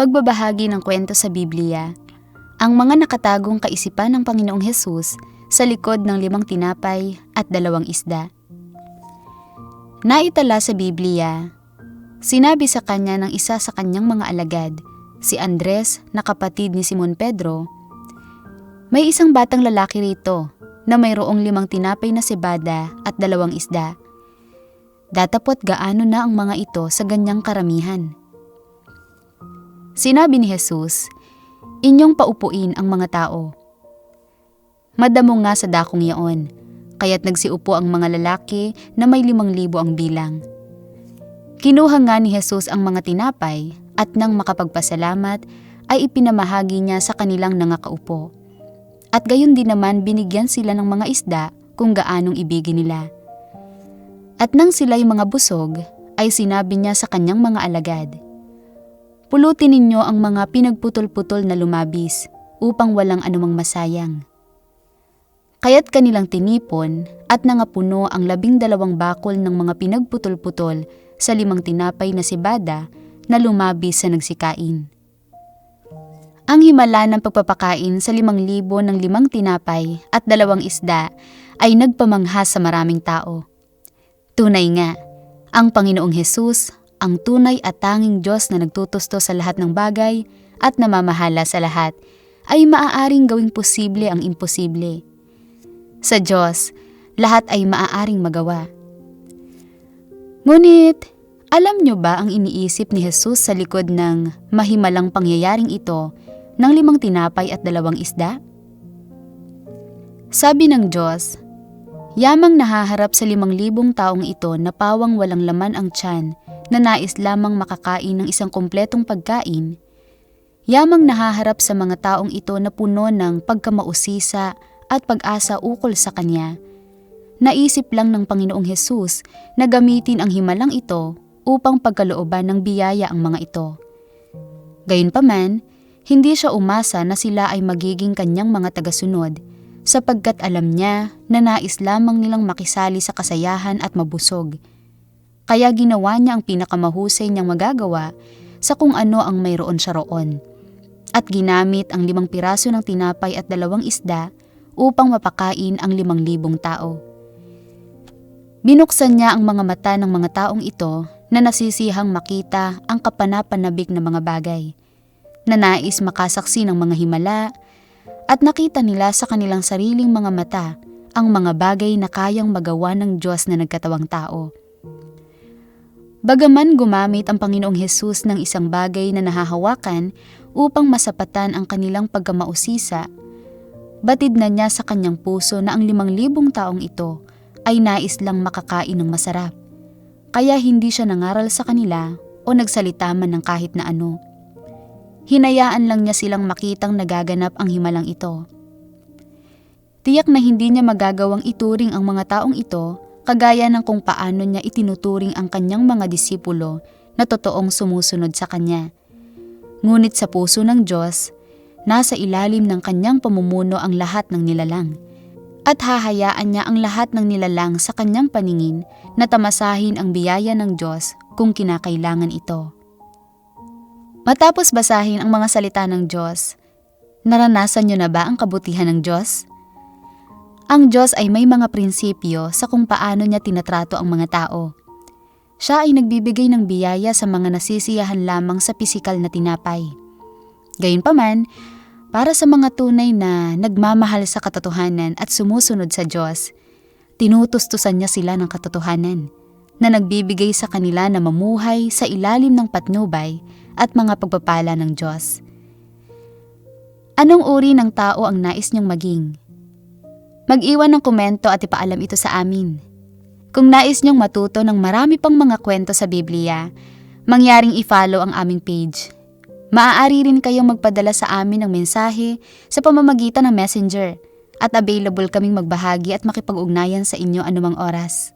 Pagbabahagi ng kwento sa Biblia, ang mga nakatagong kaisipan ng Panginoong Hesus sa likod ng 5 tinapay at 2 isda. Naitala sa Biblia, sinabi sa kanya ng isa sa kanyang mga alagad, si Andres na kapatid ni Simon Pedro, "May isang batang lalaki rito na mayroong 5 tinapay na cebada at 2 isda. Datapot gaano na ang mga ito sa ganyang karamihan?" Sinabi ni Jesus, "Inyong paupuin ang mga tao." Madamo nga sa dakong yaon, kaya't nagsiupo ang mga lalaki na may 5,000 ang bilang. Kinuha nga ni Jesus ang mga tinapay at nang makapagpasalamat ay ipinamahagi niya sa kanilang nangakaupo. At gayon din naman binigyan sila ng mga isda kung gaanong ibigin nila. At nang sila'y mga busog, ay sinabi niya sa kanyang mga alagad, "Pulutin ninyo ang mga pinagputol-putol na lumabis upang walang anumang masayang." Kaya't kanilang tinipon at nangapuno ang 12 bakol ng mga pinagputol-putol sa 5 tinapay na cebada na lumabis sa nagsikain. Ang himala ng pagpapakain sa 5,000 ng 5 tinapay at 2 isda ay nagpamangha sa maraming tao. Tunay nga, ang Panginoong Hesus, ang tunay at tanging Diyos na nagtutusto sa lahat ng bagay at namamahala sa lahat, ay maaaring gawing posible ang imposible. Sa Diyos, lahat ay maaaring magawa. Ngunit, alam nyo ba ang iniisip ni Jesus sa likod ng mahimalang pangyayaring ito ng 5 tinapay at 2 isda? Sabi ng Diyos, "Yamang nahaharap sa 5,000 taong ito na pawang walang laman ang tiyan na nais lamang makakain ng isang kumpletong pagkain, yamang nahaharap sa mga taong ito na puno ng pagkamausisa at pag-asa ukol sa Kanya. Naisip lang ng Panginoong Hesus na gamitin ang himalang ito upang pagkalooban ng biyaya ang mga ito. Gayunpaman, hindi siya umasa na sila ay magiging Kanyang mga tagasunod, sapagkat alam niya na nais lamang nilang makisali sa kasayahan at mabusog. Kaya ginawa niya ang pinakamahusay niyang magagawa sa kung ano ang mayroon siya roon. At ginamit ang 5 piraso ng tinapay at 2 isda upang mapakain ang 5,000 tao. Binuksan niya ang mga mata ng mga taong ito na nasisihang makita ang kapanapanabik na mga bagay, na nais makasaksi ng mga himala, at nakita nila sa kanilang sariling mga mata ang mga bagay na kayang magawa ng Diyos na nagkatawang tao. Bagaman gumamit ang Panginoong Hesus ng isang bagay na nahahawakan upang masapatan ang kanilang pagkamausisa, batid na niya sa kanyang puso na ang 5,000 taong ito ay nais lang makakain ng masarap. Kaya hindi siya nangaral sa kanila o nagsalita man ng kahit na ano. Hinayaan lang niya silang makitang nagaganap ang himalang ito. Tiyak na hindi niya magagawang ituring ang mga taong ito kagaya ng kung paano niya itinuturing ang kanyang mga disipulo na totoong sumusunod sa kanya. Ngunit sa puso ng Diyos, nasa ilalim ng kanyang pamumuno ang lahat ng nilalang, at hahayaan niya ang lahat ng nilalang sa kanyang paningin na tamasahin ang biyaya ng Diyos kung kinakailangan ito. Matapos basahin ang mga salita ng Diyos, naranasan niyo na ba ang kabutihan ng Diyos? Ang Diyos ay may mga prinsipyo sa kung paano niya tinatrato ang mga tao. Siya ay nagbibigay ng biyaya sa mga nasisiyahan lamang sa pisikal na tinapay. Gayunpaman, para sa mga tunay na nagmamahal sa katotohanan at sumusunod sa Diyos, tinutustusan niya sila ng katotohanan na nagbibigay sa kanila na mamuhay sa ilalim ng patnubay at mga pagpapala ng Diyos. Anong uri ng tao ang nais niyong maging? Mag-iwan ng komento at ipaalam ito sa amin. Kung nais niyong matuto ng marami pang mga kwento sa Biblia, mangyaring i-follow ang aming page. Maaari rin kayong magpadala sa amin ng mensahe sa pamamagitan ng Messenger at available kaming magbahagi at makipag-ugnayan sa inyo anumang oras.